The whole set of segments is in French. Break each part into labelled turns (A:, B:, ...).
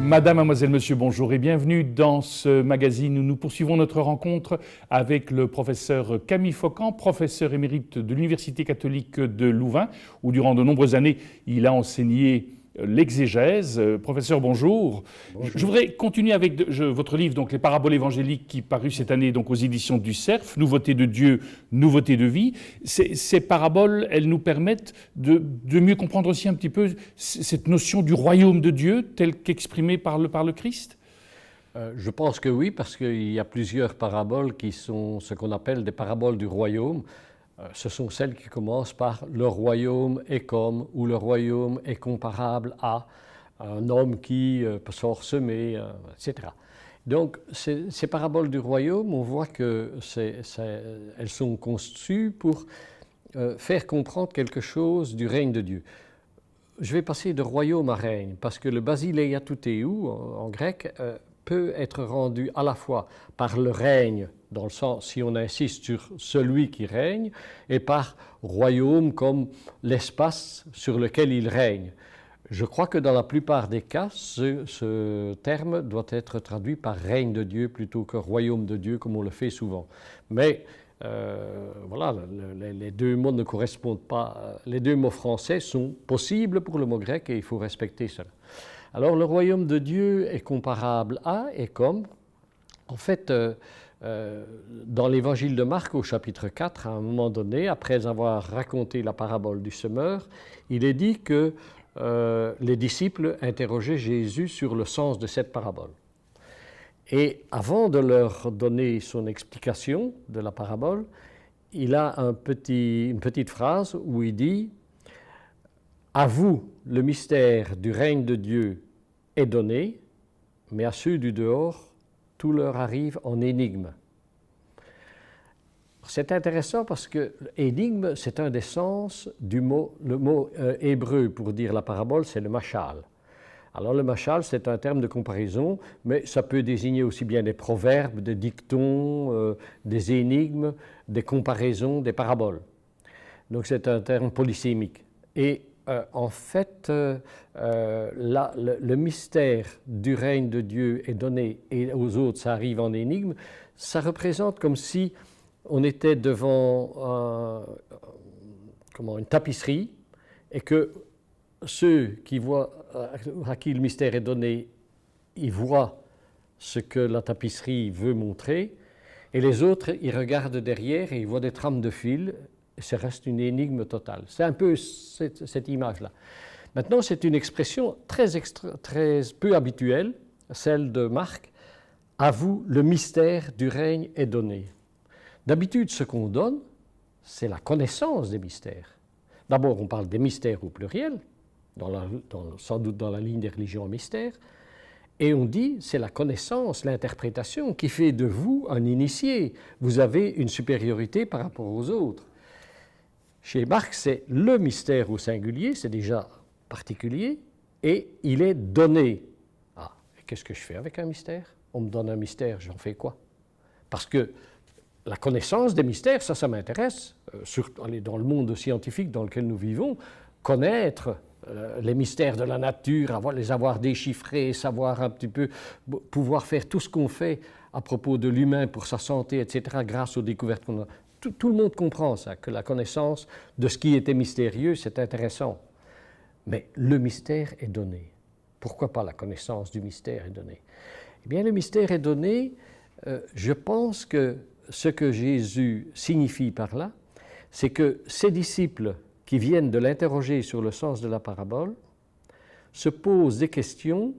A: Madame, mademoiselle, monsieur, bonjour et bienvenue dans ce magazine où nous poursuivons notre rencontre avec le professeur Camille Faucamp, professeur émérite de l'Université catholique de Louvain, où durant de nombreuses années, il a enseigné l'exégèse. Professeur, bonjour.
B: Bonjour.
A: Je voudrais continuer avec votre livre, donc Les paraboles évangéliques, qui parut cette année donc, aux éditions du Cerf, Nouveauté de Dieu, Nouveauté de vie. Ces paraboles, elles nous permettent de mieux comprendre aussi un petit peu cette notion du royaume de Dieu, telle qu'exprimée par le Christ.
B: Je pense que oui, parce qu'il y a plusieurs paraboles qui sont ce qu'on appelle des paraboles du royaume. Ce sont celles qui commencent par « le royaume est comme » ou « le royaume est comparable à un homme qui sort semer », etc. Donc, ces paraboles du royaume, on voit qu'elles sont conçues pour faire comprendre quelque chose du règne de Dieu. Je vais passer de royaume à règne, parce que le basileia toutéou, en grec, peut être rendu à la fois par le règne, dans le sens, si on insiste sur celui qui règne, et par royaume comme l'espace sur lequel il règne. Je crois que dans la plupart des cas, ce terme doit être traduit par règne de Dieu plutôt que royaume de Dieu, comme on le fait souvent. Mais voilà, les deux mots ne correspondent pas. Les deux mots français sont possibles pour le mot grec et il faut respecter cela. Alors, le royaume de Dieu est comparable à et comme. En fait, dans l'évangile de Marc, au chapitre 4, à un moment donné, après avoir raconté la parabole du semeur, il est dit que les disciples interrogeaient Jésus sur le sens de cette parabole. Et avant de leur donner son explication de la parabole, il a une petite phrase où il dit « À vous, le mystère du règne de Dieu est donné, mais à ceux du dehors, tout leur arrive en énigme. » C'est intéressant parce que énigme, c'est un des sens du mot, le mot hébreu pour dire la parabole, c'est le machal. Alors le machal, c'est un terme de comparaison, mais ça peut désigner aussi bien des proverbes, des dictons, des énigmes, des comparaisons, des paraboles. Donc c'est un terme polysémique. Et en fait, le mystère du règne de Dieu est donné et aux autres, ça arrive en énigme. Ça représente comme si on était devant une tapisserie et que ceux qui voient, à qui le mystère est donné, ils voient ce que la tapisserie veut montrer, et les autres, ils regardent derrière et ils voient des trames de fil, et ça reste une énigme totale. C'est un peu cette image-là. Maintenant, c'est une expression très peu habituelle, celle de Marc. « À vous, le mystère du règne est donné ». D'habitude, ce qu'on donne, c'est la connaissance des mystères. D'abord, on parle des mystères au pluriel, sans doute dans la ligne des religions mystères, et on dit c'est la connaissance, l'interprétation qui fait de vous un initié. Vous avez une supériorité par rapport aux autres. Chez Marc, c'est le mystère au singulier, c'est déjà particulier, et il est donné. Ah, et qu'est-ce que je fais avec un mystère? On me donne un mystère, j'en fais quoi? Parce que la connaissance des mystères, ça m'intéresse, dans le monde scientifique dans lequel nous vivons, connaître les mystères de la nature, les avoir déchiffrés, savoir un petit peu, pouvoir faire tout ce qu'on fait à propos de l'humain pour sa santé, etc., grâce aux découvertes qu'on a. Tout le monde comprend ça, que la connaissance de ce qui était mystérieux, c'est intéressant. Mais le mystère est donné. Pourquoi pas la connaissance du mystère est donnée? Eh bien, le mystère est donné, je pense que ce que Jésus signifie par là, c'est que ses disciples qui viennent de l'interroger sur le sens de la parabole se posent des questions.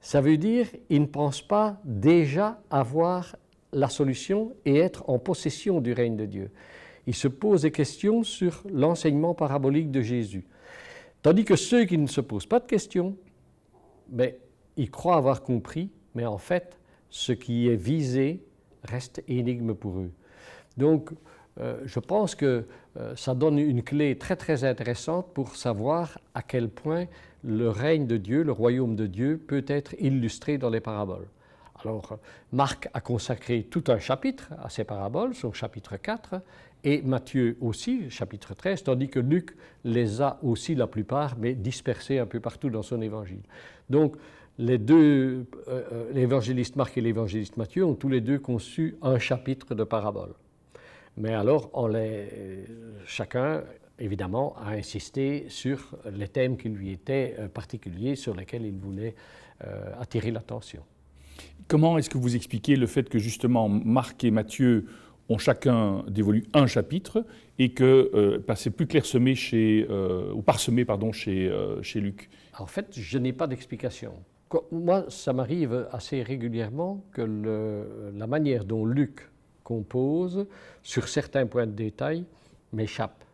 B: Ça veut dire qu'ils ne pensent pas déjà avoir la solution et être en possession du règne de Dieu. Ils se posent des questions sur l'enseignement parabolique de Jésus. Tandis que ceux qui ne se posent pas de questions, ils croient avoir compris, mais en fait, ce qui est visé reste énigme pour eux. Donc, je pense que ça donne une clé très très intéressante pour savoir à quel point le règne de Dieu, le royaume de Dieu, peut être illustré dans les paraboles. Alors, Marc a consacré tout un chapitre à ces paraboles, son chapitre 4, et Matthieu aussi, chapitre 13, tandis que Luc les a aussi la plupart, mais dispersées un peu partout dans son évangile. Donc, les deux, l'évangéliste Marc et l'évangéliste Matthieu, ont tous les deux conçu un chapitre de parabole. Mais alors, chacun, évidemment, a insisté sur les thèmes qui lui étaient particuliers, sur lesquels il voulait attirer l'attention.
A: Comment est-ce que vous expliquez le fait que justement Marc et Matthieu ont chacun dévolu un chapitre et que c'est plus clairsemé ou parsemé chez Luc?
B: En fait, je n'ai pas d'explication. Moi, ça m'arrive assez régulièrement que la manière dont Luc compose, sur certains points de détail, m'échappe,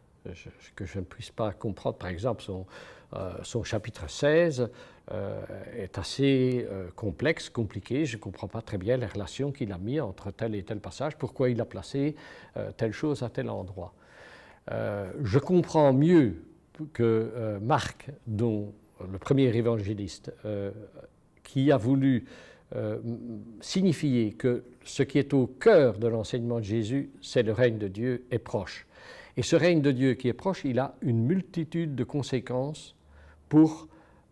B: que je ne puisse pas comprendre. Par exemple, son chapitre 16 est assez complexe, compliqué. Je ne comprends pas très bien les relations qu'il a mises entre tel et tel passage, pourquoi il a placé telle chose à tel endroit. Je comprends mieux que Marc, dont le premier évangéliste, qui a voulu signifier que ce qui est au cœur de l'enseignement de Jésus, c'est le règne de Dieu est proche. Et ce règne de Dieu qui est proche, il a une multitude de conséquences pour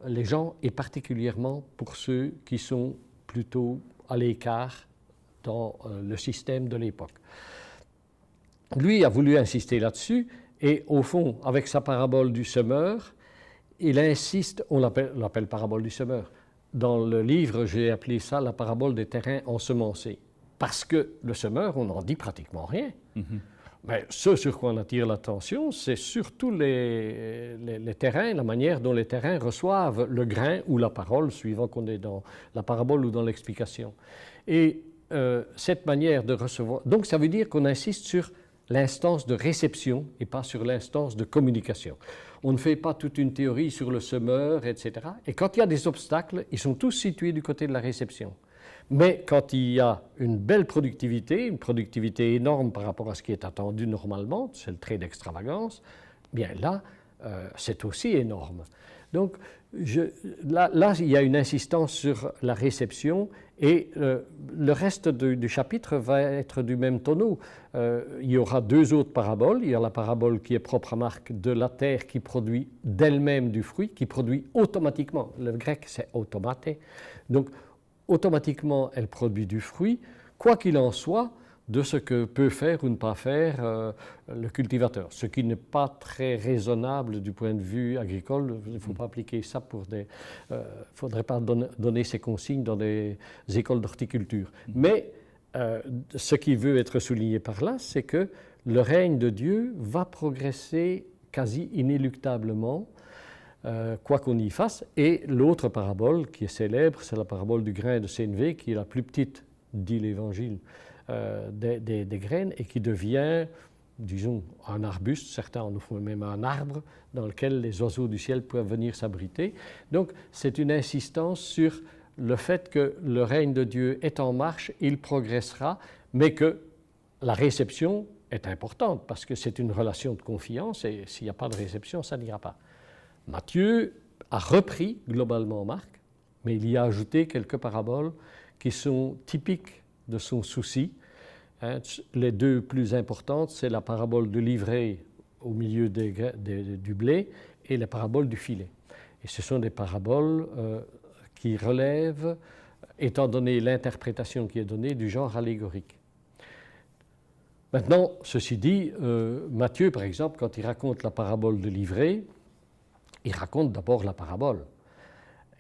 B: les gens et particulièrement pour ceux qui sont plutôt à l'écart dans le système de l'époque. Lui a voulu insister là-dessus et au fond, avec sa parabole du semeur, il insiste, on l'appelle parabole du semeur. Dans le livre, j'ai appelé ça la parabole des terrains ensemencés. Parce que le semeur, on n'en dit pratiquement rien. Mais ce sur quoi on attire l'attention, c'est surtout les terrains, la manière dont les terrains reçoivent le grain ou la parole, suivant qu'on est dans la parabole ou dans l'explication. Et cette manière de recevoir... Donc ça veut dire qu'on insiste sur l'instance de réception et pas sur l'instance de communication. On ne fait pas toute une théorie sur le semeur, etc. Et quand il y a des obstacles, ils sont tous situés du côté de la réception. Mais quand il y a une belle productivité, une productivité énorme par rapport à ce qui est attendu normalement, c'est le trait d'extravagance, bien là, c'est aussi énorme. Donc là, il y a une insistance sur la réception et le reste du chapitre va être du même tonneau. Il y aura deux autres paraboles. Il y a la parabole qui est propre à Marc de la terre qui produit d'elle-même du fruit, qui produit automatiquement. Le grec, c'est automate. Donc, automatiquement, elle produit du fruit, quoi qu'il en soit, de ce que peut faire ou ne pas faire le cultivateur. Ce qui n'est pas très raisonnable du point de vue agricole. Il ne faut pas appliquer ça pour des... Il ne faudrait pas donner ces consignes dans des écoles d'horticulture. Mais ce qui veut être souligné par là, c'est que le règne de Dieu va progresser quasi inéluctablement, quoi qu'on y fasse. Et l'autre parabole qui est célèbre, c'est la parabole du grain de sénévé, qui est la plus petite, dit l'Évangile, des graines et qui devient, disons, un arbuste, certains en font même un arbre dans lequel les oiseaux du ciel peuvent venir s'abriter. Donc c'est une insistance sur le fait que le règne de Dieu est en marche, il progressera, mais que la réception est importante parce que c'est une relation de confiance et s'il n'y a pas de réception, ça n'ira pas. Matthieu a repris globalement Marc, mais il y a ajouté quelques paraboles qui sont typiques de son souci. Les deux plus importantes, c'est la parabole de l'ivraie au milieu du blé et la parabole du filet. Et ce sont des paraboles qui relèvent, étant donné l'interprétation qui est donnée, du genre allégorique. Maintenant, ceci dit, Matthieu, par exemple, quand il raconte la parabole de l'ivraie, il raconte d'abord la parabole.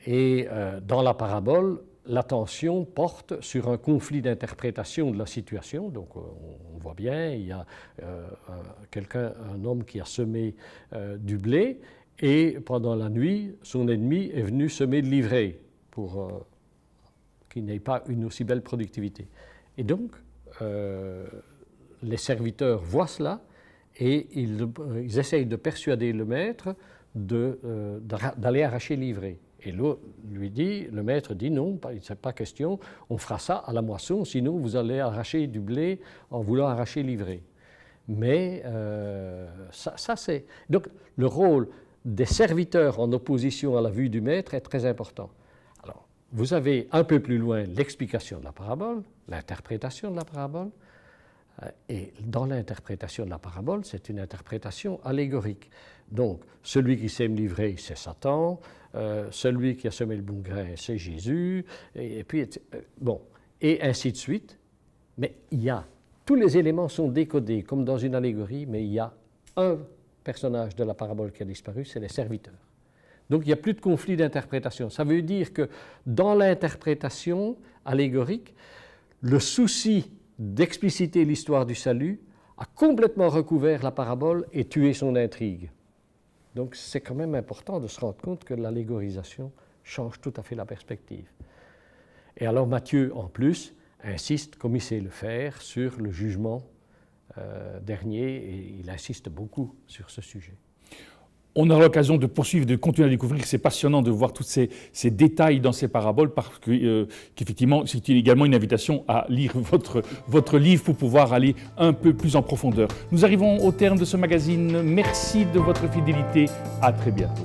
B: Et dans la parabole, l'attention porte sur un conflit d'interprétation de la situation. Donc on voit bien, il y a un homme qui a semé du blé et pendant la nuit, son ennemi est venu semer de l'ivraie pour qu'il n'ait pas une aussi belle productivité. Et donc, les serviteurs voient cela et ils essayent de persuader le maître d'aller arracher l'ivraie. Et le maître dit non, il n'est pas question, on fera ça à la moisson, sinon vous allez arracher du blé en voulant arracher l'ivraie. Mais ça c'est... Donc le rôle des serviteurs en opposition à la vue du maître est très important. Alors, vous avez un peu plus loin l'explication de la parabole, l'interprétation de la parabole. Et dans l'interprétation de la parabole, c'est une interprétation allégorique. Donc, celui qui sème l'ivraie, c'est Satan, celui qui a semé le bon grain, c'est Jésus, et puis, bon, et ainsi de suite. Mais tous les éléments sont décodés, comme dans une allégorie, mais il y a un personnage de la parabole qui a disparu, c'est les serviteurs. Donc, il n'y a plus de conflit d'interprétation. Ça veut dire que dans l'interprétation allégorique, le souci d'expliciter l'histoire du salut a complètement recouvert la parabole et tué son intrigue. Donc c'est quand même important de se rendre compte que l'allégorisation change tout à fait la perspective. Et alors Matthieu, en plus, insiste, comme il sait le faire, sur le jugement dernier, et il insiste beaucoup sur ce sujet.
A: On aura l'occasion de poursuivre, de continuer à découvrir. C'est passionnant de voir tous ces détails dans ces paraboles, parce qu'effectivement, c'est également une invitation à lire votre livre pour pouvoir aller un peu plus en profondeur. Nous arrivons au terme de ce magazine. Merci de votre fidélité. À très bientôt.